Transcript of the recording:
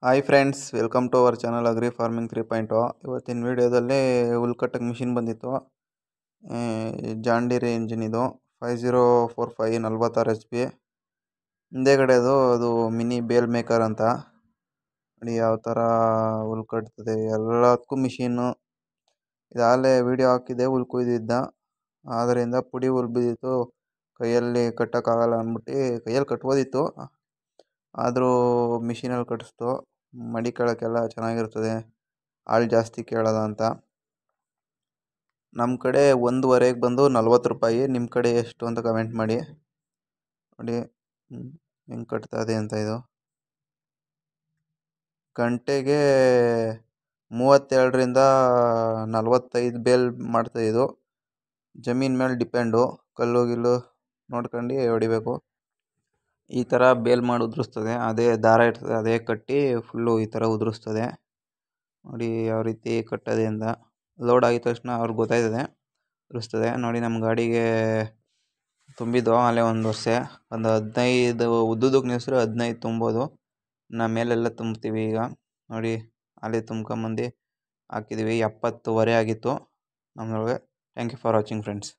Hi friends, welcome to our channel agri farming 3.0. ಇವತ್ತಿನ ವಿಡಿಯೋದಲ್ಲಿ ಹುಲ್ ಕಟ್ಟಕ್ಕೆ ಮಿಷಿನ್ ಬಂದಿತ್ತು. ಜಾಂಡೀರ್ ಇಂಜಿನ್ ಇದು 5045 46 HP. ಹಿಂದೆಗಡೆ ಅದು ಮಿನಿ ಬೇಲ್ ಮೇಕರ್ ಅಂತ. ನೋಡಿ ಯಾವ ಥರ ಹುಲ್ ಕಟ್ತದೆ, ಎಲ್ಲದಕ್ಕೂ ಮಿಷಿನ್ನು. ಇದಾಗಲೇ ವಿಡಿಯೋ ಹಾಕಿದೆ, ಹುಲ್ ಕುಯ್ದಿದ್ದ. ಆದ್ದರಿಂದ ಪುಡಿ ಹುಲ್ ಬಿದ್ದಿತ್ತು, ಕೈಯಲ್ಲಿ ಕಟ್ಟೋಕ್ಕಾಗಲ್ಲ ಅಂದ್ಬಿಟ್ಟು ಕೈಯಲ್ಲಿ ಕಟ್ಬೋದಿತ್ತು, ಆದರೂ ಮಿಷಿನಲ್ಲಿ ಕಟ್ಟಿಸ್ತು. ಮಡಿಕೊಳ್ಳೋಕ್ಕೆಲ್ಲ ಚೆನ್ನಾಗಿರ್ತದೆ, ಆಳು ಜಾಸ್ತಿ ಕೇಳೋದ ಅಂತ. ನಮ್ಮ ಕಡೆ 1.5 ಬಂದು 40 ರೂಪಾಯಿ. ನಿಮ್ಮ ಕಡೆ ಎಷ್ಟು ಅಂತ ಕಮೆಂಟ್ ಮಾಡಿ. ನೋಡಿ ಹೆಂಗೆ ಕಟ್ತಾ ಇದೆ ಅಂತ. ಇದು ಗಂಟೆಗೆ 32ರಿಂದ 45 ಬೇಲ್ ಮಾಡ್ತಾ. ಇದು ಜಮೀನ್ ಮೇಲೆ ಡಿಪೆಂಡು, ಕಲ್ಲು ಗಿಲ್ಲು ನೋಡ್ಕೊಂಡು ಹೊಡಿಬೇಕು. ಈ ಥರ ಬೇಲ್ ಮಾಡಿ ಉದುರಿಸ್ತದೆ, ಅದೇ ದಾರ ಇರ್ತದೆ, ಅದೇ ಕಟ್ಟಿ ಫುಲ್ಲು ಈ ಥರ ಉದುರಿಸ್ತದೆ. ನೋಡಿ ಯಾವ ರೀತಿ ಕಟ್ಟೋದೆ ಅಂತ. ಲೋಡ್ ಆಗಿದ ತಕ್ಷಣ ಅವ್ರಿಗೆ ಗೊತ್ತಾಯ್ತದೆ, ಉದುರಿಸ್ತದೆ. ನೋಡಿ ನಮ್ಮ ಗಾಡಿಗೆ ತುಂಬಿದ್ದು ಅಲ್ಲೇ ಒಂದು ವರ್ಷ, ಒಂದು 15 ಉದ್ದುದಕ್ಕೆ ನಿಲ್ಲಿಸ್ರೆ 15 ತುಂಬೋದು. ಮೇಲೆಲ್ಲ ತುಂಬ್ತೀವಿ. ಈಗ ನೋಡಿ ಅಲ್ಲೇ ತುಂಬ್ಕೊಂಬಂದು ಹಾಕಿದ್ದೀವಿ. 70ವರೆ ಆಗಿತ್ತು ನಮ್ಮೊಳಗೆ. Thank you for watching friends.